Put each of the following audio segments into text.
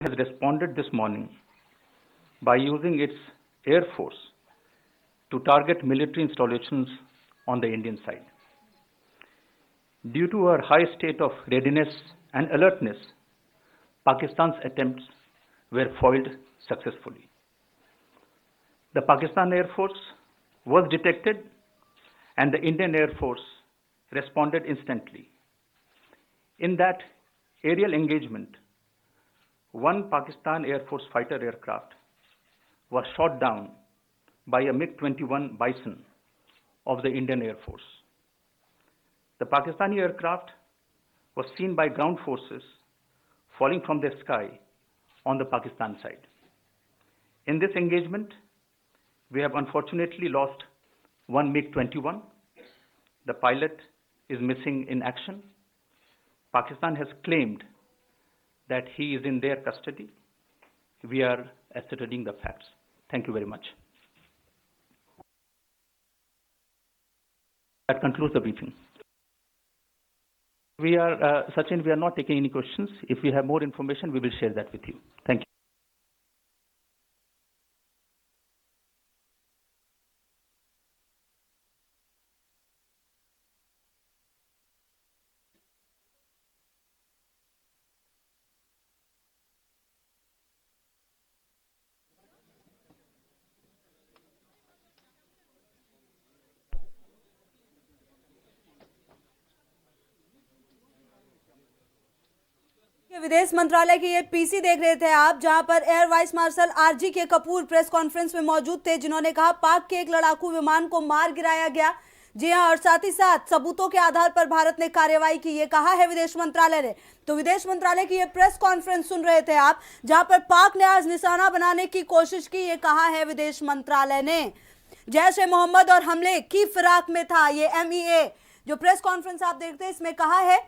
has responded this morning by using its Air Force to target military installations on the Indian side. Due to our high state of readiness and alertness, Pakistan's attempts were foiled successfully. The Pakistan Air Force was detected and the Indian Air Force responded instantly. In that aerial engagement, one Pakistan Air Force fighter aircraft was shot down by a MiG-21 Bison of the Indian Air Force. The Pakistani aircraft was seen by ground forces falling from the sky on the Pakistan side. In this engagement, we have unfortunately lost one MiG-21. The pilot is missing in action. Pakistan has claimed that he is in their custody. We are ascertaining the facts. Thank you very much. That concludes the briefing. Sachin, we are not taking any questions. If we have more information, we will share that with you. Thank you. विदेश मंत्रालय की ये PC देख रहे थे आप, जहां पर एयर वाइस मार्शल आरजी के कपूर प्रेस कॉन्फ्रेंस में मौजूद थे, जिन्होंने कहा पाक के एक लड़ाकू विमान को मार गिराया गया। जी हां, और साथ ही साथ सबूतों के आधार पर भारत ने कार्रवाई की, ये कहा है विदेश मंत्रालय ने। तो विदेश मंत्रालय की ये प्रेस कॉन्फ्रेंस सुन रहे थे आप, जहां पर पाक ने आज निशाना बनाने की कोशिश की, ये कहा है विदेश मंत्रालय ने। जैश ए मोहम्मद और हमले की फिराक में था ये MEA। जो प्रेस कॉन्फ्रेंस आप देखते हैं, इसमें कहा है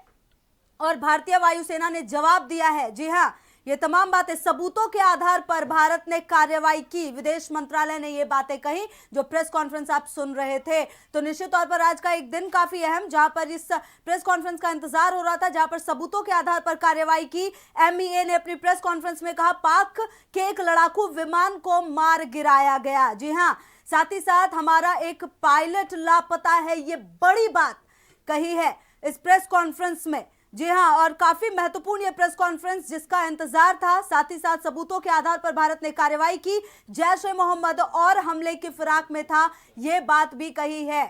और भारतीय वायुसेना ने जवाब दिया है। जी हां, ये तमाम बातें सबूतों के आधार पर भारत ने कार्रवाई की। विदेश मंत्रालय ने ये बातें कही जो प्रेस कॉन्फ्रेंस आप सुन रहे थे। तो निश्चित तौर पर आज का एक दिन काफी अहम, जहां पर इस प्रेस कॉन्फ्रेंस का इंतजार हो रहा था, जहां पर सबूतों के आधार पर कार्रवाई की। MEA ने अपनी प्रेस कॉन्फ्रेंस में कहा पाक के एक लड़ाकू विमान को मार गिराया गया। जी हाँ, साथ ही साथ हमारा एक पायलट लापता है, ये बड़ी बात कही है इस प्रेस कॉन्फ्रेंस में। जी हां, और काफी महत्वपूर्ण ये प्रेस कॉन्फ्रेंस जिसका इंतजार था। साथ ही साथ सबूतों के आधार पर भारत ने कार्रवाई की, जैश ए मोहम्मद और हमले की फिराक में था, ये बात भी कही है।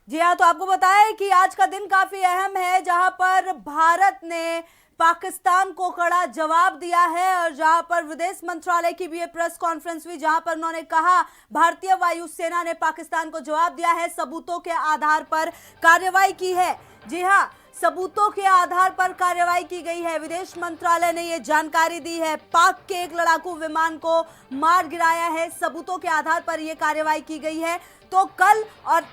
जी हाँ, तो आपको बताया कि आज का दिन काफी अहम है, जहां पर भारत ने पाकिस्तान को कड़ा जवाब दिया है, और जहां पर विदेश मंत्रालय की भी ये प्रेस कॉन्फ्रेंस हुई, जहां पर उन्होंने कहा भारतीय वायुसेना ने पाकिस्तान को जवाब दिया है, सबूतों के आधार पर कार्रवाई की है। जी हां, सबूतों के आधार पर कार्रवाई की गई है। विदेश मंत्रालय ने ये जानकारी दी है, पाक के एक लड़ाकू विमान को मार गिराया है, सबूतों के आधार पर यह कार्रवाई की गई है। तो कल और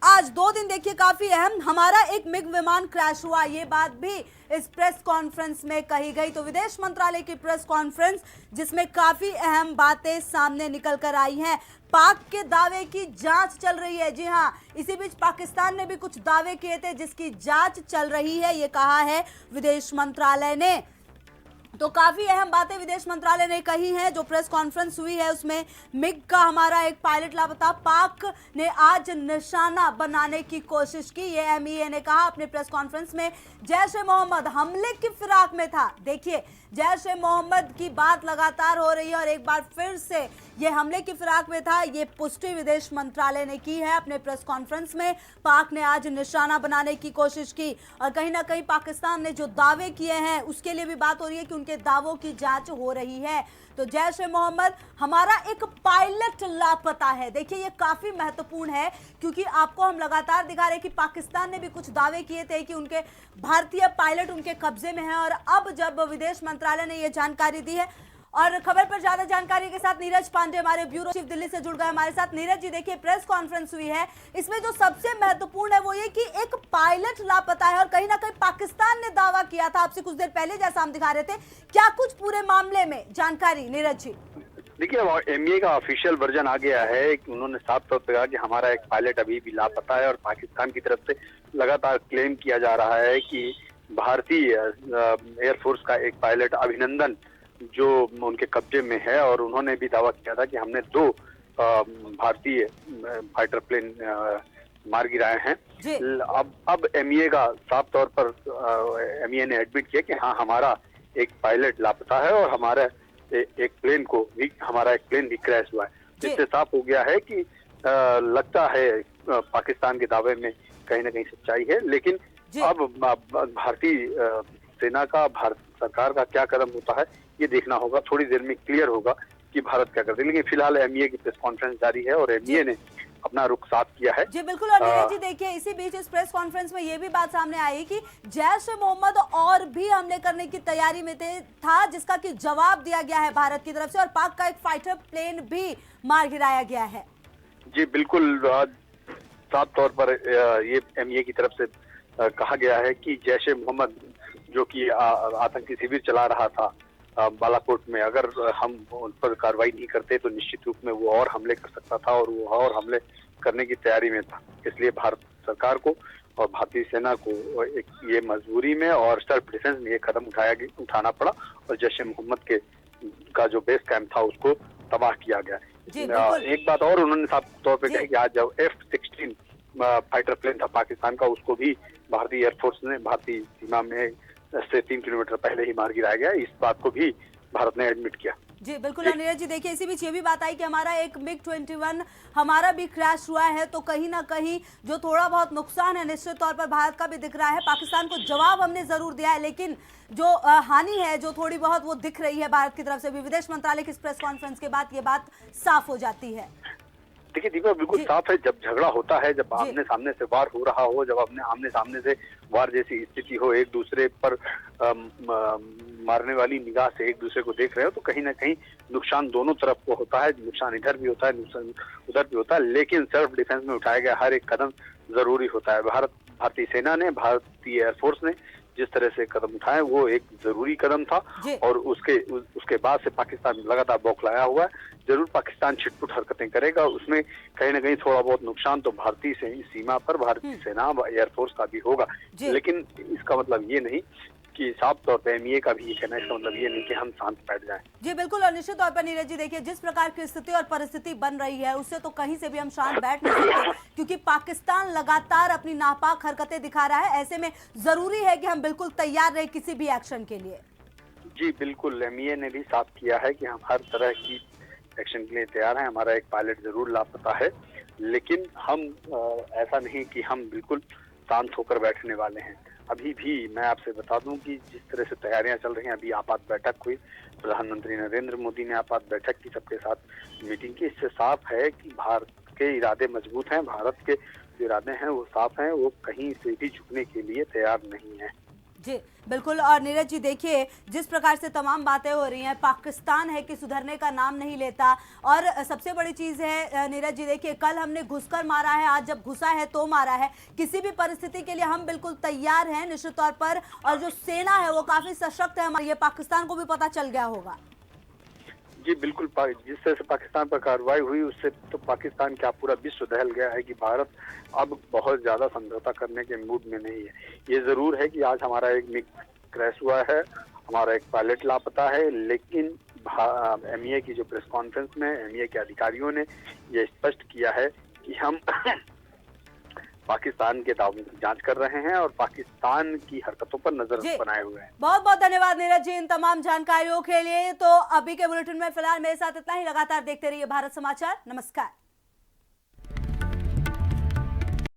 आज 2 दिन देखिए काफी अहम, हमारा एक मिग विमान क्रैश हुआ, ये बात भी इस प्रेस कॉन्फ्रेंस में कही गई। तो विदेश मंत्रालय की प्रेस कॉन्फ्रेंस जिसमें काफी अहम बातें सामने निकल कर आई हैं। पाक के दावे की जांच चल रही है। जी हां, इसी बीच पाकिस्तान ने भी कुछ दावे किए थे जिसकी जांच चल रही है, ये कहा है विदेश मंत्रालय ने। तो काफी अहम बातें विदेश मंत्रालय ने कही हैं। जो प्रेस कॉन्फ्रेंस हुई है उसमें मिग का हमारा एक पायलट लापता, पाक ने आज निशाना बनाने की कोशिश की, ये MEA ने कहा अपने प्रेस कॉन्फ्रेंस में। जैश ए मोहम्मद हमले की फिराक में था। देखिए, जैश ए मोहम्मद की बात लगातार हो रही है और एक बार फिर से ये हमले की फिराक में था, ये पुष्टि विदेश मंत्रालय ने की है अपने प्रेस कॉन्फ्रेंस में। पाक ने आज निशाना बनाने की कोशिश की, और कहीं ना कहीं पाकिस्तान ने जो दावे किए हैं उसके लिए भी बात हो रही है कि उनके दावों की जांच हो रही है। तो जैश ए मोहम्मद हमारा एक पायलट लापता है। देखिए, ये काफी महत्वपूर्ण है, क्योंकि आपको हम लगातार दिखा रहे हैं कि पाकिस्तान ने भी कुछ दावे किए थे कि उनके भारतीय पायलट उनके कब्जे में हैं, और अब जब विदेश मंत्रालय ने यह जानकारी दी है। और खबर पर ज्यादा जानकारी के साथ नीरज पांडे हमारे ब्यूरो चीफ दिल्ली से जुड़ गए हमारे साथ। नीरज जी, देखिए प्रेस कॉन्फ्रेंस हुई है, इसमें जो सबसे महत्वपूर्ण है वो ये कि एक पायलट लापता है, और कहीं ना कहीं पाकिस्तान ने दावा किया था आपसे कुछ देर पहले, जैसा हम दिखा रहे थे। क्या कुछ पूरे मामले में जानकारी नीरज जी? देखिए, एमईए का ऑफिशियल वर्जन आ गया है कि उन्होंने साफ तौर पे कहा कि हमारा एक पायलट अभी भी लापता है और पाकिस्तान की तरफ से लगातार क्लेम किया जा रहा है कि भारतीय एयरफोर्स का एक पायलट अभिनंदन जो उनके कब्जे में है, और उन्होंने भी दावा किया था कि हमने 2 भारतीय फाइटर प्लेन मार गिराए हैं। अब एमईए का साफ तौर पर एमईए ने एडमिट किया कि हाँ, हमारा एक पायलट लापता है और हमारा एक प्लेन भी क्रैश हुआ है। इससे साफ हो गया है कि लगता है पाकिस्तान के दावे में कहीं ना कहीं सच्चाई है, लेकिन अब भारतीय सेना का, भारत सरकार का क्या कदम होता है ये देखना होगा। थोड़ी देर में क्लियर होगा कि भारत क्या करते है, लेकिन फिलहाल एमईए की प्रेस कॉन्फ्रेंस जारी है और एमईए ने अपना रुख साफ किया है। जी बिल्कुल। और नीरज जी देखिए, इसी बीच इस प्रेस कॉन्फ्रेंस में ये भी बात सामने आई कि जैश ए मोहम्मद और भी हमले करने की तैयारी में था, जिसका कि जवाब दिया गया है भारत की तरफ से, और पाक का एक फाइटर प्लेन भी मार गिराया गया है। जी बिल्कुल, साफ तौर पर ये एमईए की तरफ से कहा गया है कि जैश ए मोहम्मद जो कि आतंकी शिविर चला रहा था बालाकोट में, अगर हम उन पर कार्रवाई नहीं करते तो निश्चित रूप में वो और हमले कर सकता था और वो और हमले करने की तैयारी में था। इसलिए भारत सरकार को और भारतीय सेना को एक ये मजबूरी में और सेल्फ डिफेंस में ये कदम उठाना पड़ा और जैश ए मोहम्मद का जो बेस कैंप था उसको तबाह किया गया। एक बात और उन्होंने साफ तौर पर कही कि आज जब F-16 फाइटर प्लेन था पाकिस्तान का, उसको भी भारतीय एयरफोर्स ने भारतीय सीमा में से 3 किलोमीटर पहले ही मार गिराया गया। इस बात को भी भारत ने एडमिट किया। जी बिल्कुल। नीरज जी देखिए, इसी बीच ये भी बात आई कि हमारा एक MiG-21 हमारा भी क्रैश हुआ है, तो कहीं ना कहीं जो थोड़ा बहुत नुकसान है निश्चित तौर पर भारत का भी दिख रहा है। पाकिस्तान को जवाब हमने जरूर दिया है, लेकिन जो हानि है जो थोड़ी बहुत वो दिख रही है भारत की तरफ से भी। विदेश मंत्रालय की इस प्रेस कॉन्फ्रेंस के बाद ये बात साफ हो जाती है। देखिए दीपा, बिल्कुल साफ है, जब झगड़ा होता है, जब आमने सामने से वार हो रहा हो, जब आमने सामने से वार जैसी स्थिति हो, एक दूसरे पर मारने वाली निगाह से एक दूसरे को देख रहे हो, तो कहीं ना कहीं नुकसान दोनों तरफ को होता है। नुकसान इधर भी होता है, नुकसान उधर भी होता है, लेकिन सेल्फ डिफेंस में उठाया गया हर एक कदम जरूरी होता है। भारतीय सेना ने, भारतीय एयरफोर्स ने जिस तरह से कदम उठाए वो एक जरूरी कदम था, और उसके बाद से पाकिस्तान लगातार बौखलाया हुआ है। जरूर पाकिस्तान छिटपुट हरकतें करेगा, उसमें कहीं ना कहीं थोड़ा बहुत नुकसान तो भारतीय सीमा पर भारतीय सेना व एयरफोर्स का भी होगा, लेकिन इसका मतलब ये नहीं कि साफ तौर पर एमईए का भी ये कहना, इसका मतलब ये नहीं कि हम शांत बैठ जाएं। जी बिल्कुल। और निश्चित तौर पर नीरज जी देखिए, जिस प्रकार की स्थिति और परिस्थिति बन रही है उससे तो कहीं से भी हम शांत बैठ नहीं सकते, क्योंकि पाकिस्तान लगातार अपनी नापाक हरकतें दिखा रहा है। ऐसे में जरूरी है कि हम बिल्कुल तैयार रहे किसी भी एक्शन के लिए। जी बिल्कुल, एमईए ने भी साफ किया है कि हम हर तरह की एक्शन के लिए तैयार हैं। हमारा एक पायलट जरूर लापता है, लेकिन हम ऐसा नहीं कि हम बिल्कुल शांत होकर बैठने वाले हैं। अभी भी मैं आपसे बता दूं कि जिस तरह से तैयारियां चल रही हैं, अभी आपात बैठक हुई, प्रधानमंत्री नरेंद्र मोदी ने आपात बैठक की, सबके साथ मीटिंग की। इससे साफ है कि भारत के इरादे मजबूत हैं, भारत के जो इरादे हैं वो साफ हैं, वो कहीं से भी झुकने के लिए तैयार नहीं है। जी बिल्कुल। और नीरज जी देखिए, जिस प्रकार से तमाम बातें हो रही हैं, पाकिस्तान है कि सुधरने का नाम नहीं लेता। और सबसे बड़ी चीज़ है नीरज जी देखिए, कल हमने घुसकर मारा है, आज जब घुसा है तो मारा है। किसी भी परिस्थिति के लिए हम बिल्कुल तैयार हैं निश्चित तौर पर। और जो सेना है वो काफ़ी सशक्त है हमारी, ये पाकिस्तान को भी पता चल गया होगा। जी बिल्कुल, जिस तरह से पाकिस्तान पर कार्रवाई हुई उससे तो पाकिस्तान क्या पूरा विश्व दहल गया है कि भारत अब बहुत ज्यादा समझौता करने के मूड में नहीं है। ये जरूर है कि आज हमारा एक मिग क्रैश हुआ है, हमारा एक पायलट लापता है, लेकिन एमईए की जो प्रेस कॉन्फ्रेंस में एमईए के अधिकारियों ने ये स्पष्ट किया है कि हम पाकिस्तान के दावों की जांच कर रहे हैं और पाकिस्तान की हरकतों पर नजर बनाए हुए हैं। बहुत बहुत धन्यवाद नीरज जी इन तमाम जानकारियों के लिए। तो अभी के बुलेटिन में फिलहाल मेरे साथ इतना ही। लगातार देखते रहिए भारत समाचार। नमस्कार।